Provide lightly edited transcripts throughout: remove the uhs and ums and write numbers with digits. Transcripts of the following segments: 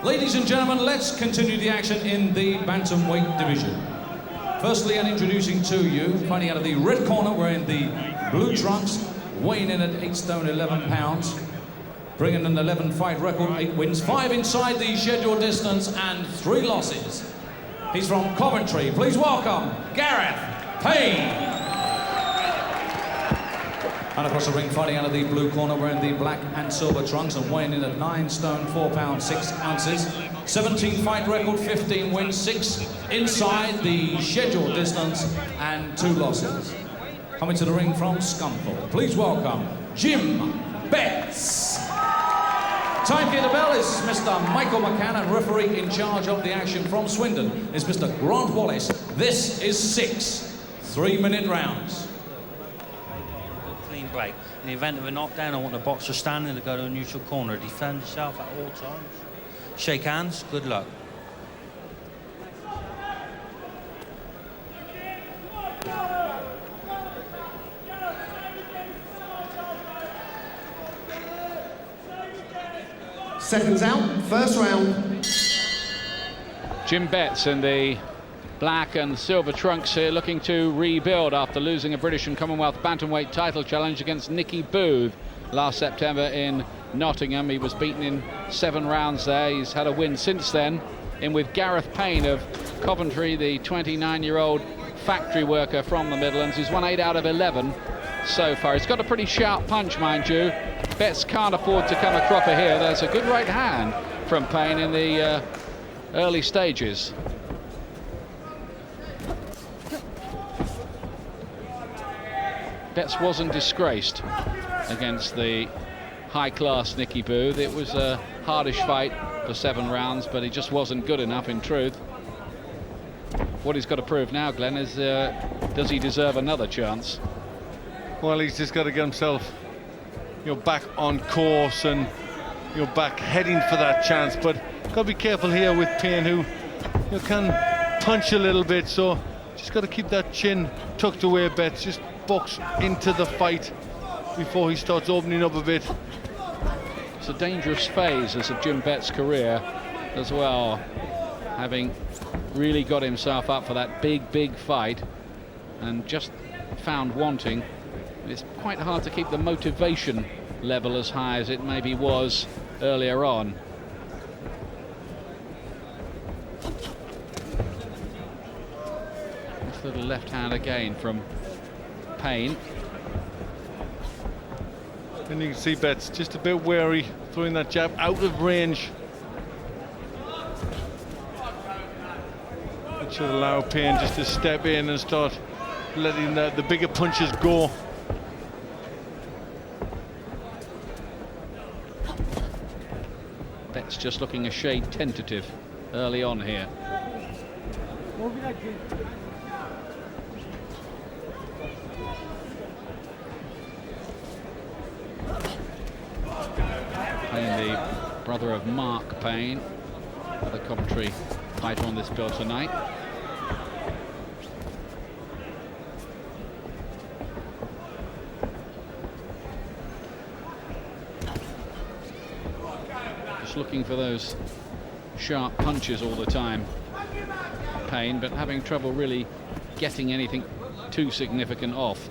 Ladies and gentlemen, let's continue the action in the bantamweight division. Firstly, and introducing to you, fighting out of the red corner, wearing the blue trunks, weighing in at 8 stone 11 pounds, bringing an 11 fight record, 8 wins, 5 inside the scheduled distance and 3 losses. He's from Coventry. Please welcome Gareth Payne. And across the ring, fighting out of the blue corner, wearing the black and silver trunks and weighing in at 9 stone 4 pounds 6 ounces. 17 fight record, 15 wins, 6 inside the scheduled distance and 2 losses. Coming to the ring from Scunthorpe, please welcome Jim Betts. Time the bell is Mr. Michael McCann, and referee in charge of the action from Swindon is Mr. Grant Wallace. This is 6 3-minute rounds. Break. In the event of a knockdown, I want the boxer standing to go to a neutral corner. Defend yourself at all times. Shake hands. Good luck. Seconds out. First round. Jim Betts in the black and silver trunks here, looking to rebuild after losing a British and Commonwealth bantamweight title challenge against Nicky Booth last September in Nottingham. He was beaten in 7 rounds there. He's had a win since then, in with Gareth Payne of Coventry, the 29-year-old factory worker from the Midlands, who's won 8 out of 11 so far. He's got a pretty sharp punch, mind you. Betts can't afford to come a cropper here. There's a good right hand from Payne in the early stages. Betts wasn't disgraced against the high-class Nicky Booth. It was a hardish fight for 7 rounds, but he just wasn't good enough in truth. What he's got to prove now, Glenn, is does he deserve another chance? Well, he's just got to get himself, back on course and, back heading for that chance. But got to be careful here with Payne, who can punch a little bit. So just got to keep that chin tucked away. Betts just box into the fight before he starts opening up a bit. It's a dangerous phase of Jim Betts' career as well, having really got himself up for that big fight and just found wanting. It's quite hard to keep the motivation level as high as it maybe was earlier on. This little left hand again from Payne. And you can see Betts just a bit wary, throwing that jab out of range. It should allow Payne just to step in and start letting the bigger punches go. Betts just looking a shade tentative early on here. Payne, the brother of Mark Payne, the Coventry fighter on this bill tonight. Just looking for those sharp punches all the time, Payne, but having trouble really getting anything too significant off.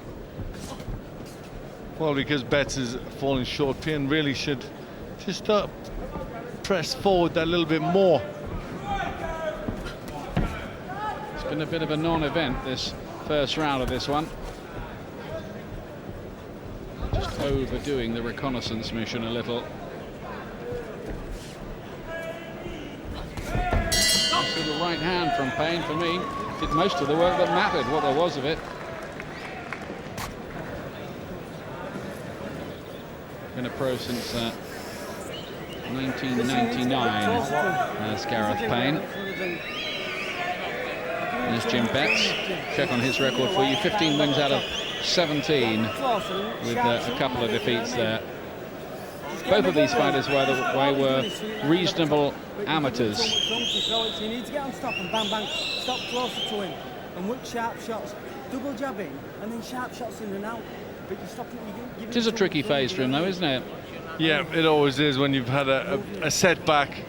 Well, because Betts is falling short, Payne really should just press forward that little bit more. It's been a bit of a non-event, this first round of this one. Just overdoing the reconnaissance mission a little. Nice little right hand from Payne, for me. Did most of the work that mattered, what there was of it. Been a pro since 1999 as Gareth Payne. There's Jim Betts. Check on his record for you. 15 wins out of 17 with a couple of defeats there. Both of these fighters, by the way, were reasonable amateurs. You need to get on stop and bang bang, stop closer to him and whip sharp shots, double jabbing and then sharp shots in and out. But you stop it, it is a tricky phase for him though, isn't it? Yeah, it always is when you've had a setback.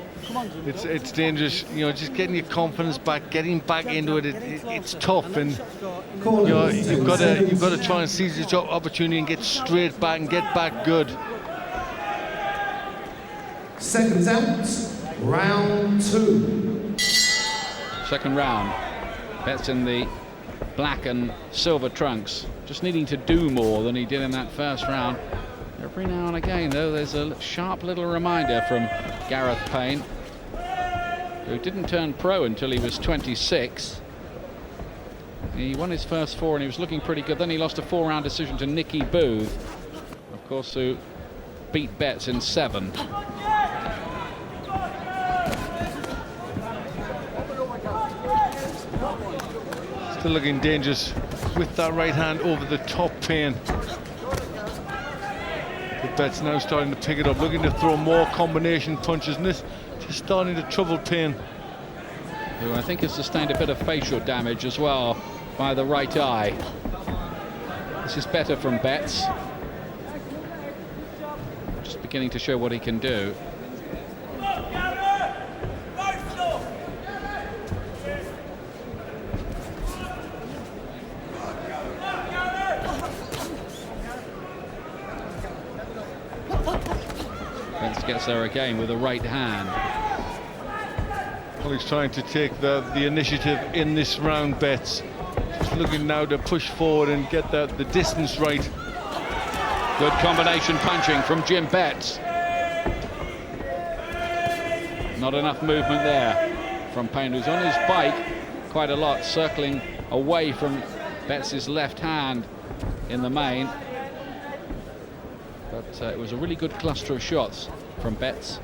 It's dangerous, you know, just getting your confidence back, getting back into it. It's tough, and you've got to try and seize this opportunity and get straight back and get back good. Seconds out, round 2. Second round. Betts in the black and silver trunks, just needing to do more than he did in that first round. Every now and again, though, there's a sharp little reminder from Gareth Payne, who didn't turn pro until he was 26. He won his first 4 and he was looking pretty good. Then he lost a 4-round decision to Nicky Booth, of course, who beat Betts in 7. Still looking dangerous with that right hand over the top, Payne. But Betts now starting to pick it up, looking to throw more combination punches, and this just starting to trouble Payne, who I think has sustained a bit of facial damage as well by the right eye. This is better from Betts. Just beginning to show what he can do. Betts gets there again with a right hand. Well, he's trying to take the initiative in this round, Betts. Just looking now to push forward and get the distance right. Good combination punching from Jim Betts. Not enough movement there from Payne, who's on his bike quite a lot, circling away from Betts' left hand in the main. But it was a really good cluster of shots from Betts.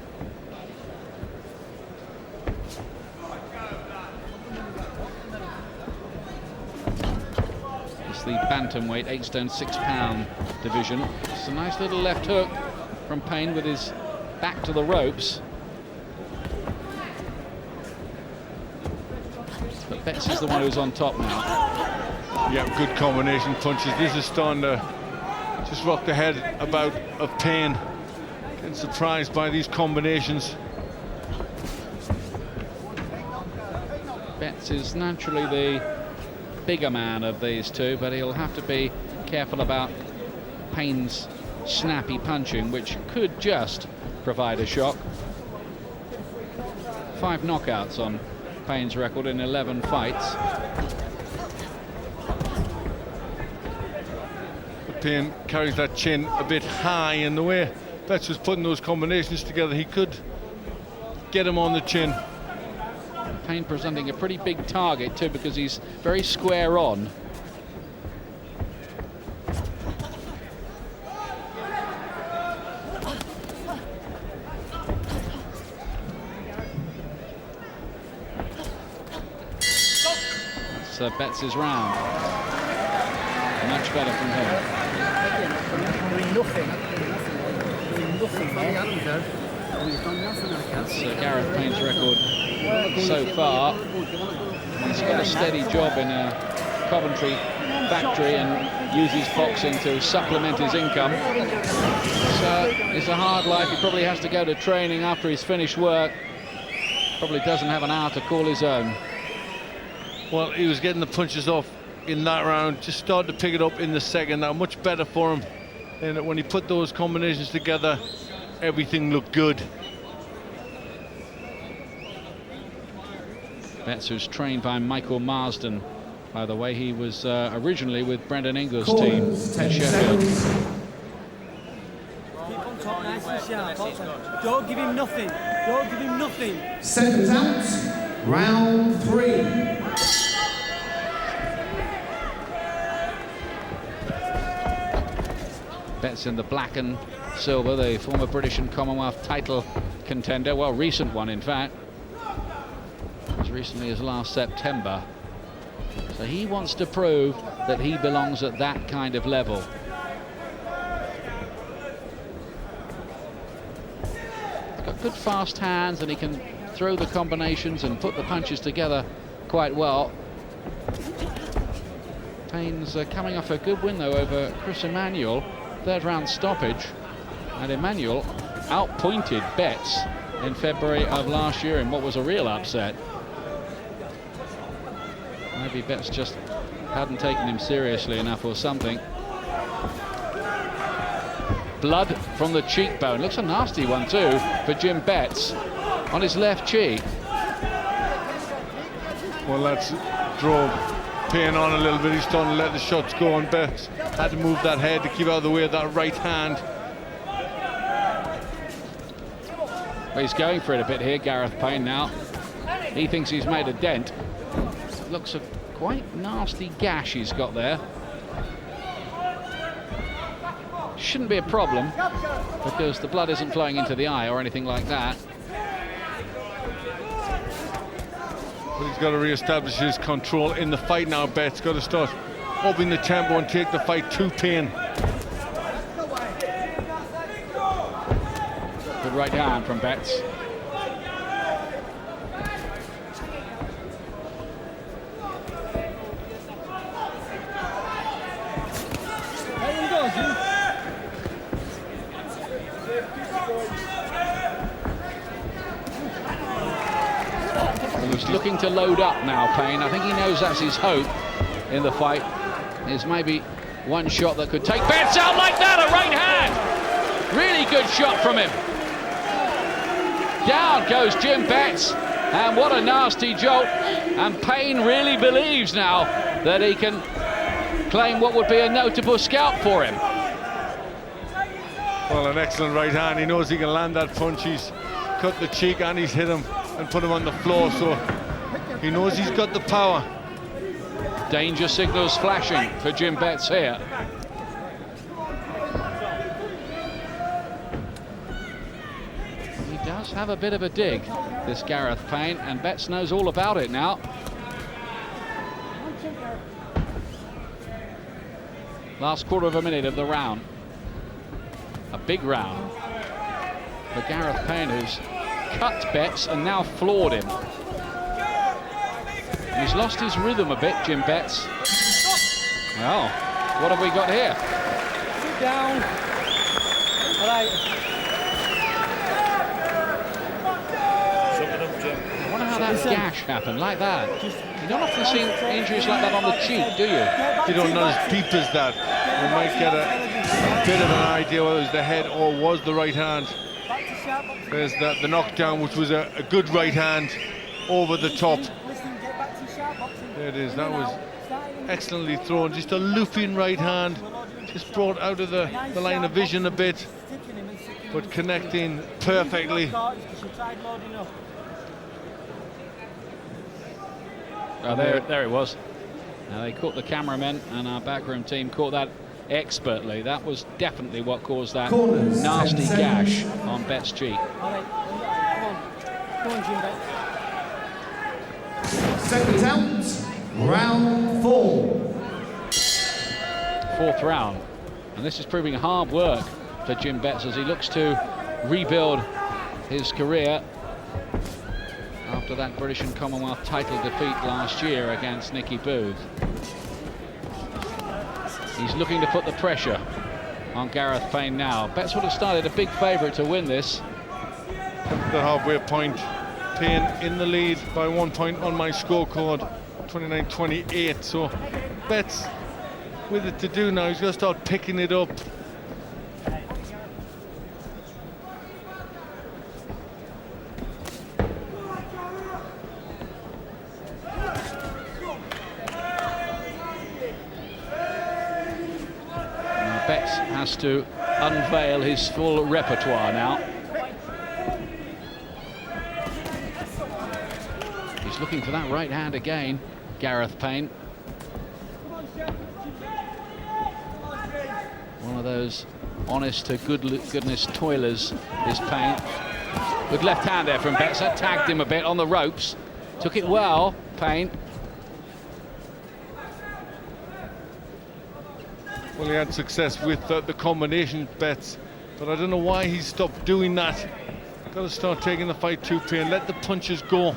It's the bantamweight 8 stone 6 pound division. It's a nice little left hook from Payne with his back to the ropes. But Betts is the one who's on top now. Yeah, good combination punches. This is starting to just rock the head about of Payne. Getting surprised by these combinations. Betts is naturally the bigger man of these two, but he'll have to be careful about Payne's snappy punching, which could just provide a shock. 5 knockouts on Payne's record in 11 fights. But Payne carries that chin a bit high, and the way Betts was putting those combinations together, he could get him on the chin. Payne presenting a pretty big target too, because he's very square on. That's Betts' round. Much better from him. Doing nothing. That's Gareth Payne's record so far. He's got a steady job in a Coventry factory and uses boxing to supplement his income. So it's a hard life. He probably has to go to training after he's finished work. Probably doesn't have an hour to call his own. Well, he was getting the punches off in that round, just started to pick it up in the second. Now much better for him, and when he put those combinations together, everything looked good. Betts, who's trained by Michael Marsden, by the way. He was originally with Brendan Ingles' team at Sheffield. sharp. Don't give him nothing. Don't give him nothing. Seconds out, round 3. Betts in the black and silver, the former British and Commonwealth title contender, well, recent one in fact, as recently as last September. So he wants to prove that he belongs at that kind of level. He's got good fast hands and he can throw the combinations and put the punches together quite well. Payne's coming off a good win though over Chris Emmanuel. Third round stoppage, and Emmanuel outpointed Betts in February of last year in what was a real upset. Maybe Betts just hadn't taken him seriously enough or something. Blood from the cheekbone. Looks a nasty one too for Jim Betts on his left cheek. Well, that's drove Payne on a little bit. He's starting to let the shots go, and Betts had to move that head to keep out of the way of that right hand. Well, he's going for it a bit here, Gareth Payne now. He thinks he's made a dent. Looks a quite nasty gash he's got there. Shouldn't be a problem because the blood isn't flowing into the eye or anything like that. But he's got to re-establish his control in the fight now. Betts got to start upping the tempo and take the fight to Payne. Good right hand from Betts. He's looking to load up now, Payne. I think he knows that's his hope in the fight. There's maybe one shot that could take Betts out like that, a right hand. Really good shot from him. Down goes Jim Betts, and what a nasty jolt. And Payne really believes now that he can claim what would be a notable scalp for him. Well, an excellent right hand. He knows he can land that punch. He's cut the cheek and he's hit him and put him on the floor, so he knows he's got the power. Danger signals flashing for Jim Betts here. He does have a bit of a dig, this Gareth Payne, and Betts knows all about it now. Last quarter of a minute of the round. A big round for Gareth Payne, who's cut Betts and now floored him. He's lost his rhythm a bit, Jim Betts. Well, what have we got here? Sit down. All right. I wonder how that gash happened, like that. You don't often see injuries like that on the cheek, do you? You don't know as deep as that. You might get a bit of an idea whether it was the head or was the right hand. There's the knockdown, which was a good right hand over the top. There it is. That was excellently thrown. Just a looping right hand, just brought out of the line of vision a bit, but connecting perfectly. Oh, there it was. Now they caught the cameramen, and our backroom team caught that expertly. That was definitely what caused that Corners, nasty 10 gash seconds. on Betts' cheek. All right, come on, Jim Betts. Seconds out, round 4. Fourth round, and this is proving hard work for Jim Betts as he looks to rebuild his career after that British and Commonwealth title defeat last year against Nicky Booth. He's looking to put the pressure on Gareth Payne now. Betts would have started a big favourite to win this. The halfway point. Payne in the lead by 1 point on my scorecard, 29-28. So Betts with it to do now. He's got to start picking it up. Betts has to unveil his full repertoire now. He's looking for that right hand again, Gareth Payne. One of those honest to goodness toilers is Payne. Good left hand there from Betts. That tagged him a bit on the ropes. Took it well, Payne. Well, he had success with the combination bets, but I don't know why he stopped doing that. Got to start taking the fight to Payne. Let the punches go.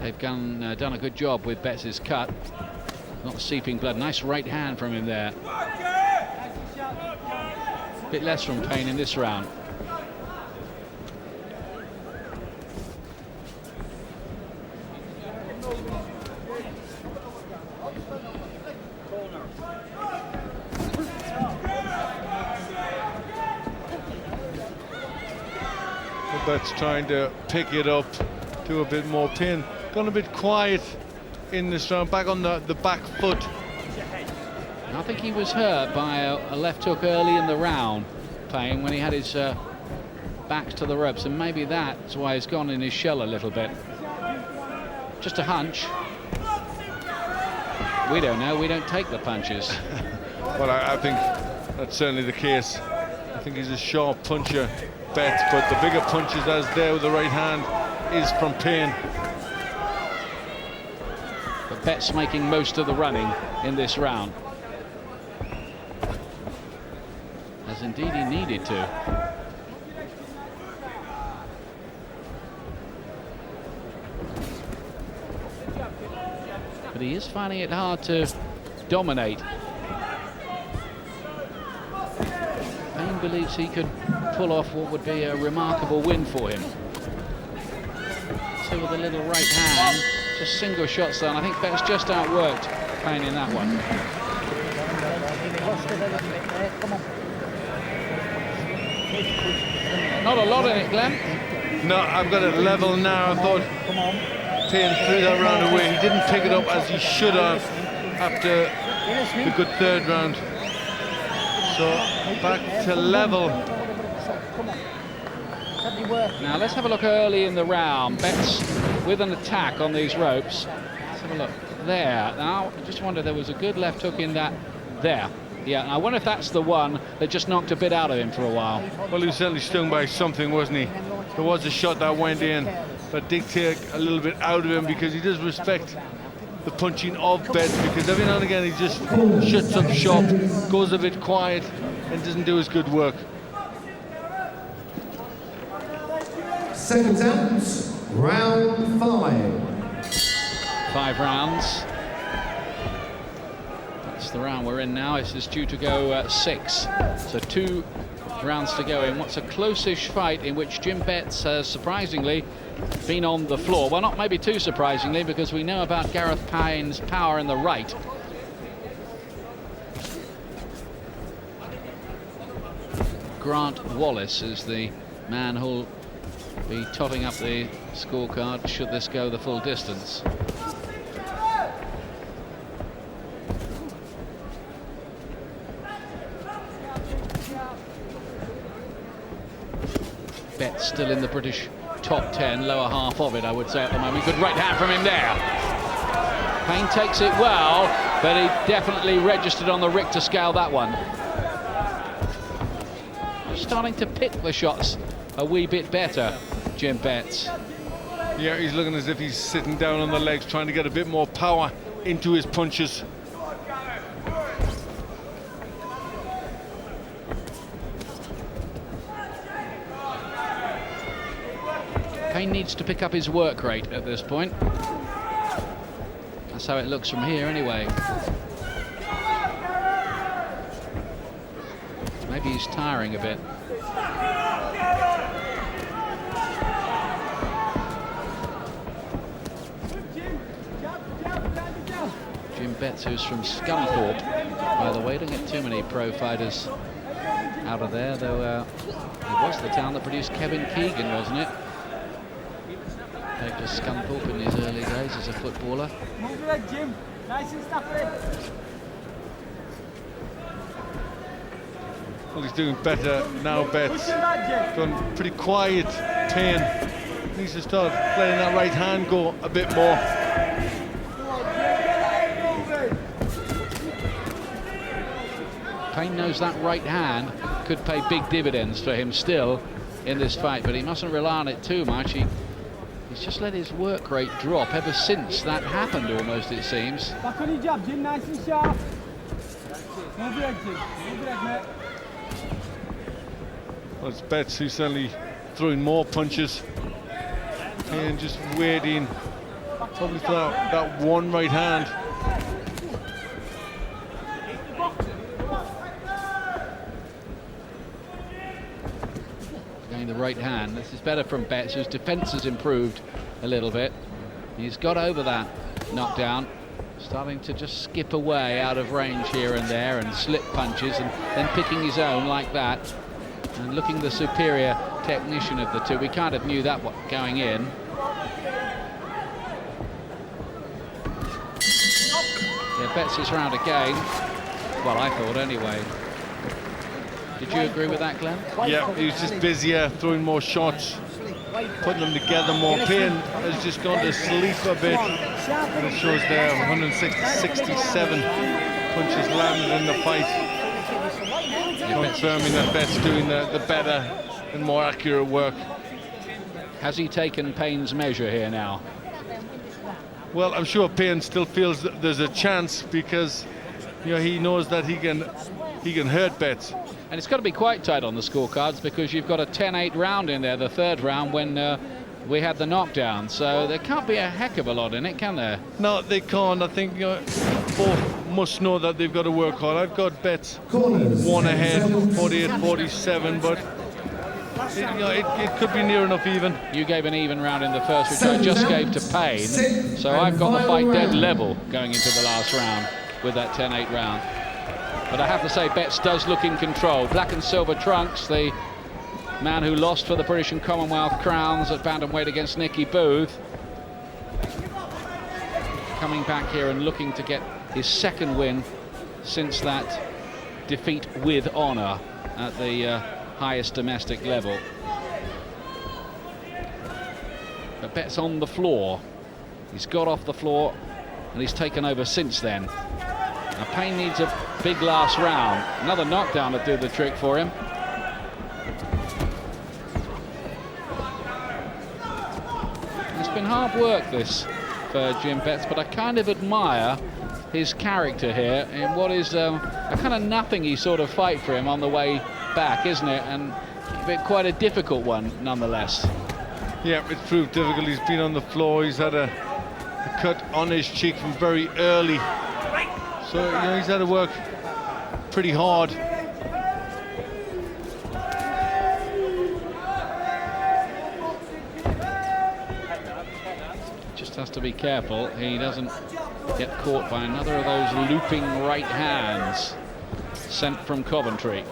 They've done a good job with Betts' cut. Not seeping blood. Nice right hand from him there. A bit less from Payne in this round. Betts trying to pick it up, do a bit more. Payne gone a bit quiet in this round, back on the back foot. I think he was hurt by a left hook early in the round, Payne, when he had his back to the ropes, and maybe that's why he's gone in his shell a little bit. Just a hunch. We don't know, we don't take the punches. Well, I think that's certainly the case. I think he's a sharp puncher, Betts, but the bigger punches, as there with the right hand, is from Payne. But Betts making most of the running in this round, as indeed he needed to. But he is finding it hard to dominate. Payne believes he could pull off what would be a remarkable win for him. So with a little right hand, just single shots down. I think Betts just outworked Payne in that one. Not a lot in it, Glenn. No, I've got it level now. I thought Payne threw that round away. He didn't pick it up as he should have after the good third round. So back to level. Now let's have a look early in the round. Betts with an attack on these ropes. Let's have a look there. Now I just wonder, there was a good left hook in that there. Yeah, I wonder if that's the one that just knocked a bit out of him for a while. Well, he was certainly stung by something, wasn't he? There was a shot that went in that did take a little bit out of him, because he does respect the punching of Betts, because every now and again he just shuts up shop, goes a bit quiet and doesn't do his good work. Seconds out, round 5. 5 rounds. That's the round we're in now. This is due to go 6. So 2 rounds to go in what's a close-ish fight, in which Jim Betts has surprisingly been on the floor. Well, not maybe too surprisingly, because we know about Gareth Payne's power in the right. Grant Wallace is the man who'll be totting up the scorecard should this go the full distance. Betts still in the British top 10, lower half of it, I would say, at the moment. Good right hand from him there. Payne takes it well, but he definitely registered on the Richter scale, that one. Starting to pick the shots a wee bit better, Jim Betts. Yeah, he's looking as if he's sitting down on the legs, trying to get a bit more power into his punches. Payne needs to pick up his work rate at this point. That's how it looks from here anyway. Maybe he's tiring a bit. Jim Betts, who's from Scunthorpe, by the way. Don't get too many pro fighters out of there, though. It was the town that produced Kevin Keegan, wasn't it? Peg to Scunthorpe in his early days as a footballer. Move your head, Jim. Nice and snappy. Well, he's doing better now, Betts. Push your head, Jim. Gone pretty quiet. Payne needs to start letting that right hand go a bit more. Come on, Jim. Get that head moving. Payne knows that right hand could pay big dividends for him still in this fight, but he mustn't rely on it too much. He's just let his work rate drop ever since that happened, almost, it seems. Back on your jab, Jim. Nice and sharp. Move your head, Jim. Move your head, mate. Well, it's Betts who's certainly throwing more punches. Payne just waiting, probably for that one right hand. Again, the right hand. This is better from Betts, whose defence has improved a little bit. He's got over that knockdown, starting to just skip away out of range here and there and slip punches and then picking his own like that and looking the superior technician of the two. We kind of knew that going in. Yeah, Betts is round again. Well, I thought anyway. Did you agree with that, Glenn? Yeah, he was just busier, throwing more shots, putting them together more. Payne has just gone to sleep a bit. And it shows there 167 punches landed in the fight. Confirming that Betts doing the better and more accurate work. Has he taken Payne's measure here now? Well, I'm sure Payne still feels that there's a chance because, you know, he knows that he can hurt Betts. And it's got to be quite tight on the scorecards because you've got a 10-8 round in there, the third round, when we had the knockdown. So there can't be a heck of a lot in it, can there? No, they can't. I think, you know, both must know that they've got to work hard. I've got Betts one ahead, 48-47, but it could be near enough even. You gave an even round in the first, which I just gave to Payne. So I've got the fight dead level going into the last round with that 10-8 round. But I have to say, Betts does look in control. Black and silver trunks, the man who lost for the British and Commonwealth crowns at bantamweight against Nicky Booth, coming back here and looking to get his second win since that defeat with honour at the highest domestic level. But Betts on the floor. He's got off the floor and he's taken over since then. Now Payne needs a big last round. Another knockdown to do the trick for him. It's been hard work, this, for Jim Betts, but I kind of admire his character here in what is a kind of nothingy sort of fight for him on the way back, isn't it? And quite a difficult one nonetheless. Yeah, it's proved difficult. He's been on the floor. He's had a cut on his cheek from very early. So, you know, he's had to work pretty hard. Just has to be careful he doesn't get caught by another of those looping right hands sent from Coventry.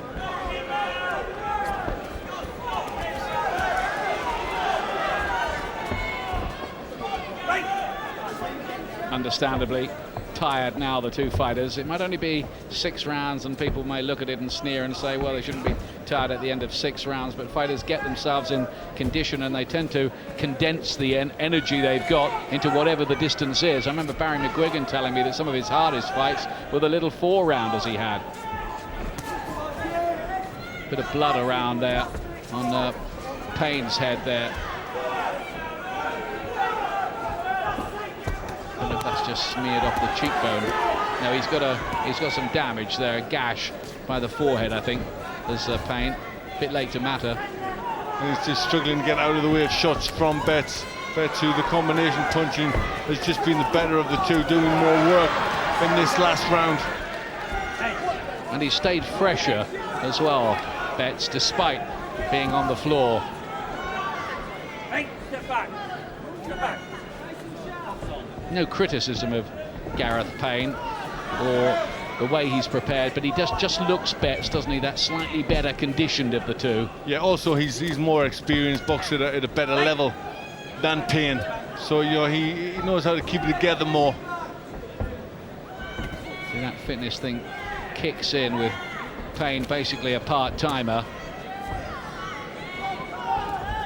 Understandably tired now, the two fighters. It might only be 6 rounds and people may look at it and sneer and say, well, they shouldn't be tired at the end of 6 rounds, but fighters get themselves in condition and they tend to condense the energy they've got into whatever the distance is. I remember Barry McGuigan telling me that some of his hardest fights were the little 4-rounders he had. Bit of blood around there on Payne's head there. That's just smeared off the cheekbone. No, he's got some damage there, a gash by the forehead, I think. There's Payne. Bit late to matter. And he's just struggling to get out of the way of shots from Betts. Betts, who the combination punching has just been the better of the two, doing more work in this last round. And he stayed fresher as well, Betts, despite being on the floor. Hey, step back. Step back. No criticism of Gareth Payne or the way he's prepared, but he just looks Betts, doesn't he? That slightly better conditioned of the two. Yeah, also he's more experienced, boxer at a better level than Payne. So, you know, he knows how to keep it together more. See, that fitness thing kicks in with Payne basically a part-timer.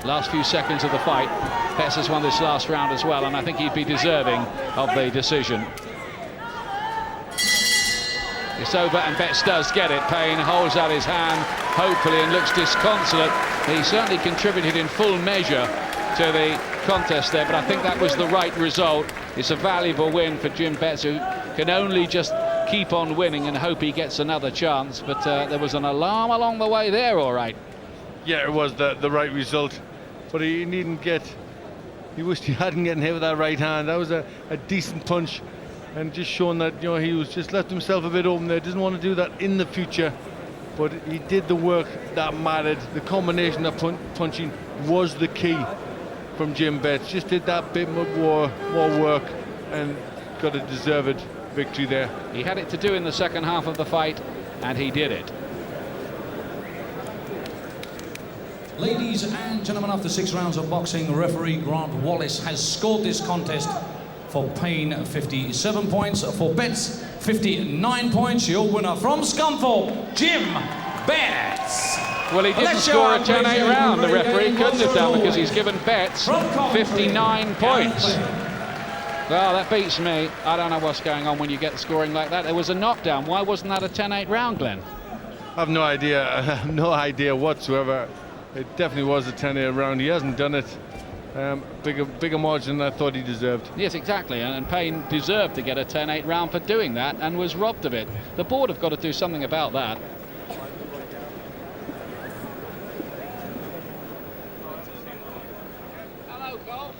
Last few seconds of the fight. Betts has won this last round as well, and I think he'd be deserving of the decision. It's over, and Betts does get it. Payne holds out his hand, hopefully, and looks disconsolate. He certainly contributed in full measure to the contest there, but I think that was the right result. It's a valuable win for Jim Betts, who can only just keep on winning and hope he gets another chance. But there was an alarm along the way there, all right. Yeah, it was the right result, but he needn't get... He wished he hadn't gotten hit with that right hand. That was a decent punch, and just showing that, you know, he was just left himself a bit open there. Doesn't want to do that in the future, but he did the work that mattered. The combination of punching was the key from Jim Betts. Just did that bit more work and got a deserved victory there. He had it to do in the second half of the fight, and he did it. Ladies and gentlemen, after 6 rounds of boxing, referee Grant Wallace has scored this contest for Payne 57 points, for Betts 59 points. Your winner from Scunthorpe, Jim Betts. Well, he didn't score a 10-8 round. The referee couldn't have done, because he's given Betts 59 points. Well, that beats me. I don't know what's going on when you get scoring like that. There was a knockdown. Why wasn't that a 10-8 round, Glenn? I have no idea. I have no idea whatsoever. It definitely was a 10-8 round. He hasn't done it. Bigger margin than I thought he deserved. Yes, exactly, and Payne deserved to get a 10-8 round for doing that, and was robbed of it. The board have got to do something about that. Hello, Cole.